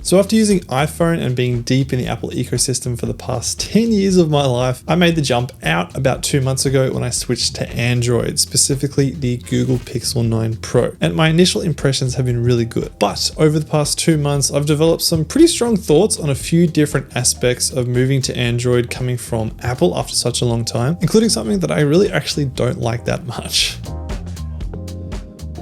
So after using iPhone and being deep in the Apple ecosystem for the past 10 years of my life, I made the jump out about 2 months ago when I switched to Android, specifically the Google Pixel 9 Pro. And my initial impressions have been really good. But over the past 2 months, I've developed some pretty strong thoughts on a few different aspects of moving to Android coming from Apple after such a long time, including something that I really actually don't like that much.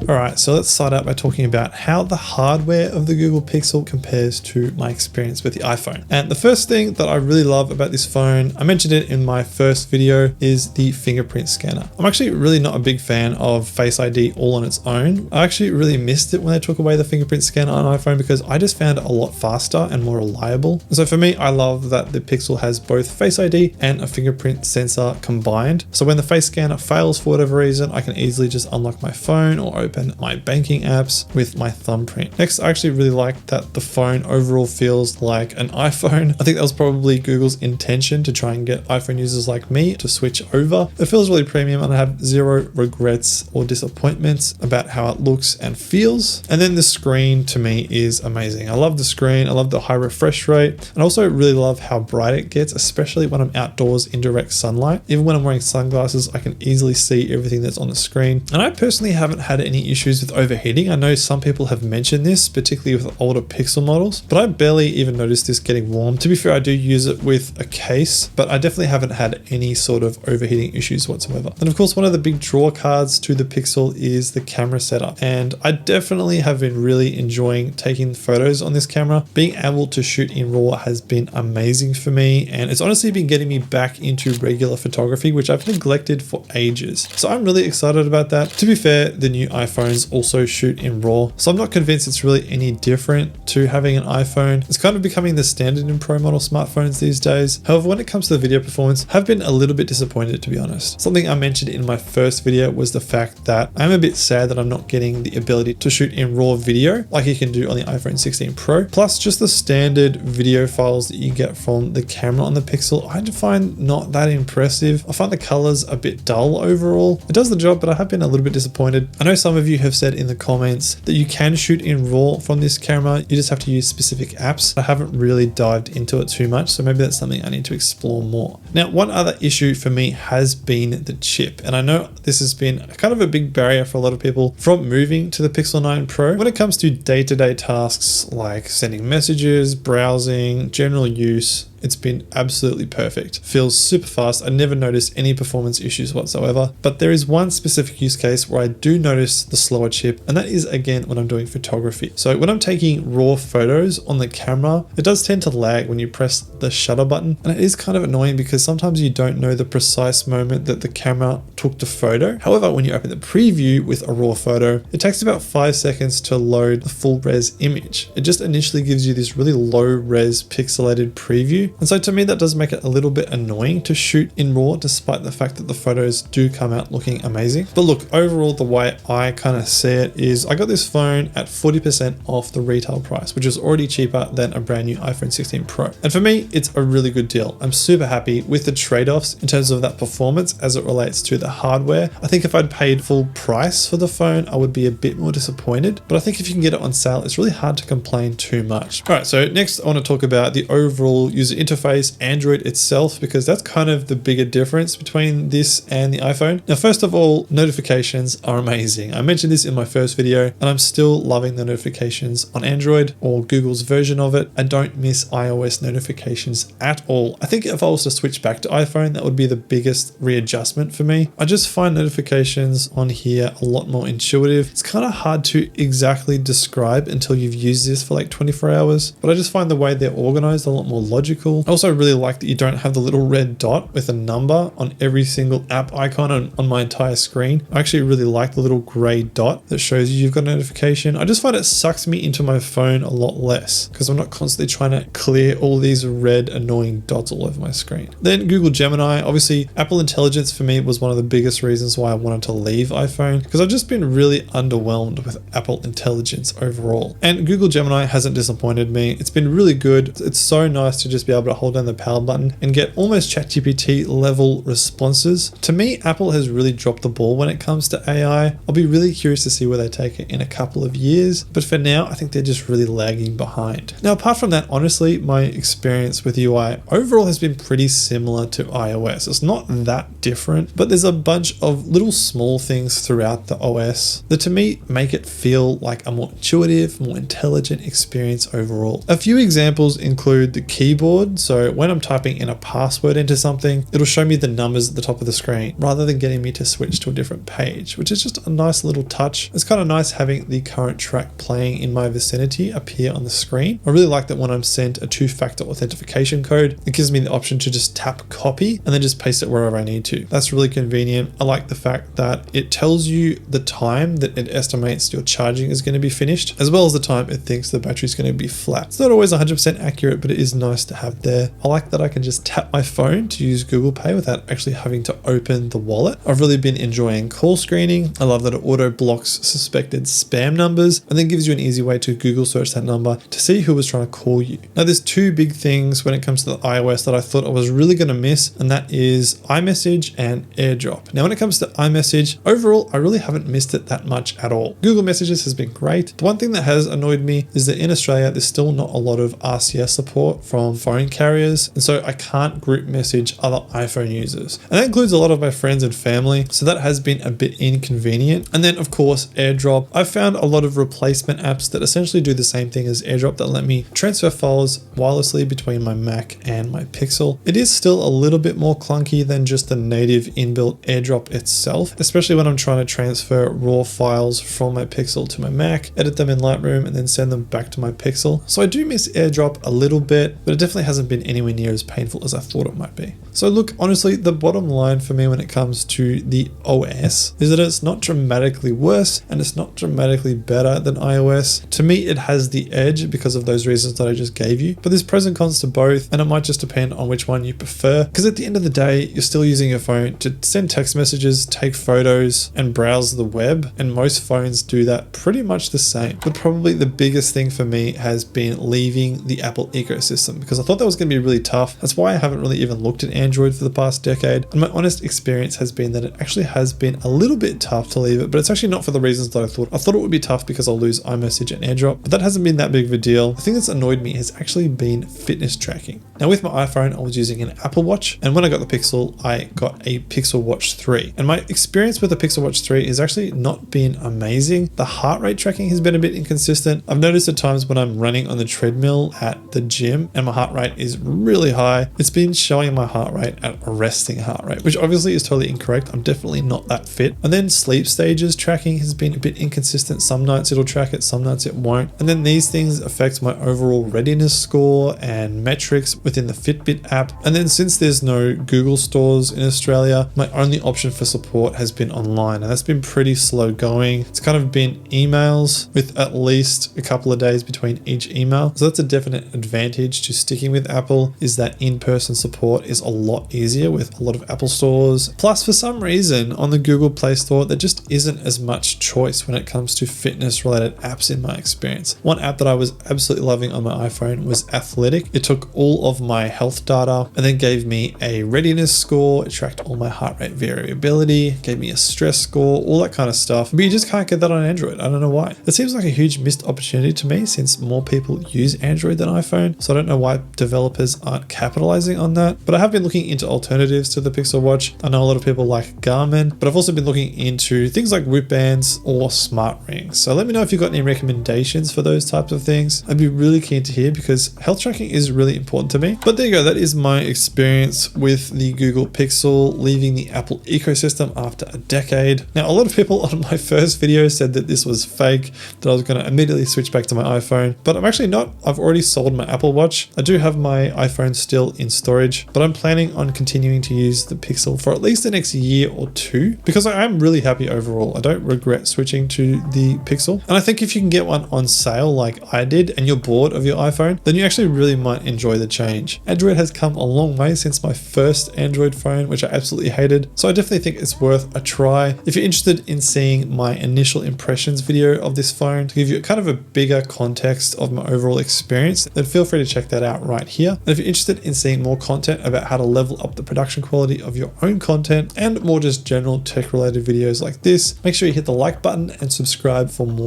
Alright, so let's start out by talking about how the hardware of the Google Pixel compares to my experience with the iPhone. And the first thing that I really love about this phone, I mentioned it in my first video, is the fingerprint scanner. I'm actually really not a big fan of Face ID all on its own. I actually really missed it when they took away the fingerprint scanner on iPhone because I just found it a lot faster and more reliable. And so for me, I love that the Pixel has both Face ID and a fingerprint sensor combined. So when the face scanner fails for whatever reason, I can easily just unlock my phone or open my banking apps with my thumbprint. Next, I actually really like that the phone overall feels like an iPhone. I think that was probably Google's intention to try and get iPhone users like me to switch over. It feels really premium and I have zero regrets or disappointments about how it looks and feels. And then the screen to me is amazing. I love the screen. I love the high refresh rate. And also really love how bright it gets, especially when I'm outdoors in direct sunlight. Even when I'm wearing sunglasses, I can easily see everything that's on the screen. And I personally haven't had any issues with overheating. I know some people have mentioned this, particularly with older Pixel models, but I barely even noticed this getting warm. To be fair, I do use it with a case, but I definitely haven't had any sort of overheating issues whatsoever. And of course, one of the big draw cards to the Pixel is the camera setup. And I definitely have been really enjoying taking photos on this camera. Being able to shoot in RAW has been amazing for me. And it's honestly been getting me back into regular photography, which I've neglected for ages. So I'm really excited about that. To be fair, the new iPhones also shoot in RAW, so I'm not convinced it's really any different to having an iPhone. It's kind of becoming the standard in Pro model smartphones these days. However, when it comes to the video performance, I've been a little bit disappointed, to be honest. Something I mentioned in my first video was the fact that I'm a bit sad that I'm not getting the ability to shoot in RAW video like you can do on the iPhone 16 Pro. Plus, just the standard video files that you get from the camera on the Pixel, I find not that impressive. I find the colors a bit dull overall. It does the job, but I have been a little bit disappointed. I know some of you have said in the comments that you can shoot in RAW from this camera. You just have to use specific apps. I haven't really dived into it too much, so maybe that's something I need to explore more. Now, one other issue for me has been the chip, and I know this has been kind of a big barrier for a lot of people from moving to the Pixel 9 Pro. When it comes to day-to-day tasks like sending messages, browsing, general use, it's been absolutely perfect. Feels super fast. I never noticed any performance issues whatsoever, but there is one specific use case where I do notice the slower chip, and that is again when I'm doing photography. So when I'm taking raw photos on the camera, it does tend to lag when you press the shutter button, and it is kind of annoying because sometimes you don't know the precise moment that the camera took the photo. However, when you open the preview with a raw photo, it takes about 5 seconds to load the full res image. It just initially gives you this really low res pixelated preview. And so to me, that does make it a little bit annoying to shoot in RAW, despite the fact that the photos do come out looking amazing. But look, overall, the way I kind of see it is I got this phone at 40% off the retail price, which is already cheaper than a brand new iPhone 16 Pro. And for me, it's a really good deal. I'm super happy with the trade-offs in terms of that performance as it relates to the hardware. I think if I'd paid full price for the phone, I would be a bit more disappointed. But I think if you can get it on sale, it's really hard to complain too much. All right, so next I want to talk about the overall user interface, Android itself, because that's kind of the bigger difference between this and the iPhone. Now, first of all, notifications are amazing. I mentioned this in my first video, and I'm still loving the notifications on Android or Google's version of it. I don't miss iOS notifications at all. I think if I was to switch back to iPhone, that would be the biggest readjustment for me. I just find notifications on here a lot more intuitive. It's kind of hard to exactly describe until you've used this for like 24 hours, but I just find the way they're organized a lot more logical. I also really like that you don't have the little red dot with a number on every single app icon on my entire screen. I actually really like the little gray dot that shows you've got a notification. I just find it sucks me into my phone a lot less because I'm not constantly trying to clear all these red annoying dots all over my screen. Then Google Gemini, obviously Apple Intelligence for me was one of the biggest reasons why I wanted to leave iPhone, because I've just been really underwhelmed with Apple Intelligence overall. And Google Gemini hasn't disappointed me. It's been really good. It's so nice to just be able able to hold down the power button and get almost ChatGPT level responses. To me, Apple has really dropped the ball when it comes to AI. I'll be really curious to see where they take it in a couple of years, but for now, I think they're just really lagging behind. Now, apart from that, honestly, my experience with UI overall has been pretty similar to iOS. It's not that different, but there's a bunch of little small things throughout the OS that to me make it feel like a more intuitive, more intelligent experience overall. A few examples include the keyboard. So when I'm typing in a password into something, it'll show me the numbers at the top of the screen rather than getting me to switch to a different page, which is just a nice little touch. It's kind of nice having the current track playing in my vicinity appear on the screen. I really like that when I'm sent a two-factor authentication code, it gives me the option to just tap copy and then just paste it wherever I need to. That's really convenient. I like the fact that it tells you the time that it estimates your charging is going to be finished, as well as the time it thinks the battery is going to be flat. It's not always 100% accurate, but it is nice to have there. I like that I can just tap my phone to use Google Pay without actually having to open the wallet. I've really been enjoying call screening. I love that it auto blocks suspected spam numbers and then gives you an easy way to Google search that number to see who was trying to call you. Now, there's two big things when it comes to the iOS that I thought I was really going to miss, and that is iMessage and AirDrop. Now, when it comes to iMessage, overall, I really haven't missed it that much at all. Google Messages has been great. The one thing that has annoyed me is that in Australia, there's still not a lot of RCS support from phone carriers, and so I can't group message other iPhone users. And that includes a lot of my friends and family, so that has been a bit inconvenient. And then, of course, AirDrop. I've found a lot of replacement apps that essentially do the same thing as AirDrop that let me transfer files wirelessly between my Mac and my Pixel. It is still a little bit more clunky than just the native inbuilt AirDrop itself, especially when I'm trying to transfer raw files from my Pixel to my Mac, edit them in Lightroom, and then send them back to my Pixel. So I do miss AirDrop a little bit, but it definitely hasn't been anywhere near as painful as I thought it might be. So look, honestly, the bottom line for me when it comes to the OS is that it's not dramatically worse and it's not dramatically better than iOS. To me, it has the edge because of those reasons that I just gave you, but there's pros and cons to both, and it might just depend on which one you prefer, because at the end of the day, you're still using your phone to send text messages, take photos, and browse the web, and most phones do that pretty much the same. But probably the biggest thing for me has been leaving the Apple ecosystem, because I thought that was going to be really tough. That's why I haven't really even looked at Android for the past decade, and my honest experience has been that it actually has been a little bit tough to leave it, but it's actually not for the reasons that I thought. I thought it would be tough because I'll lose iMessage and AirDrop, but that hasn't been that big of a deal. The thing that's annoyed me has actually been fitness tracking. Now, with my iPhone, I was using an Apple Watch, and when I got the Pixel, I got a Pixel Watch 3. And my experience with the Pixel Watch 3 is actually not been amazing. The heart rate tracking has been a bit inconsistent. I've noticed at times when I'm running on the treadmill at the gym and my heart rate is really high, it's been showing my heart rate at a resting heart rate, which obviously is totally incorrect. I'm definitely not that fit. And then sleep stages tracking has been a bit inconsistent. Some nights it'll track it, some nights it won't. And then these things affect my overall readiness score and metrics within the Fitbit app. And then since there's no Google stores in Australia, my only option for support has been online, and that's been pretty slow going. It's kind of been emails with at least a couple of days between each email. So that's a definite advantage to sticking with Apple, is that in-person support is a lot easier with a lot of Apple stores. Plus, for some reason on the Google Play Store, there just isn't as much choice when it comes to fitness related apps in my experience. One app that I was absolutely loving on my iPhone was Athletic. It took all of my health data and then gave me a readiness score. It tracked all my heart rate variability, gave me a stress score, all that kind of stuff. But you just can't get that on Android. I don't know why. It seems like a huge missed opportunity to me since more people use Android than iPhone. So I don't know why developers aren't capitalizing on that. But I have been looking into alternatives to the Pixel Watch. I know a lot of people like Garmin, but I've also been looking into things like Whoop bands or smart rings. So let me know if you've got any recommendations for those types of things. I'd be really keen to hear because health tracking is really important to me. But there you go. That is my experience with the Google Pixel leaving the Apple ecosystem after a decade. Now, a lot of people on my first video said that this was fake, that I was going to immediately switch back to my iPhone, but I'm actually not. I've already sold my Apple Watch. I do have my iPhone still in storage, but I'm planning on continuing to use the Pixel for at least the next year or two because I am really happy overall. I don't regret switching to the Pixel. And I think if you can get one on sale like I did and you're bored of your iPhone, then you actually really might enjoy the change. Android has come a long way since my first Android phone, which I absolutely hated. So I definitely think it's worth a try. If you're interested in seeing my initial impressions video of this phone to give you kind of a bigger context of my overall experience, then feel free to check that out right right here. And if you're interested in seeing more content about how to level up the production quality of your own content and more just general tech related videos like this, make sure you hit the like button and subscribe for more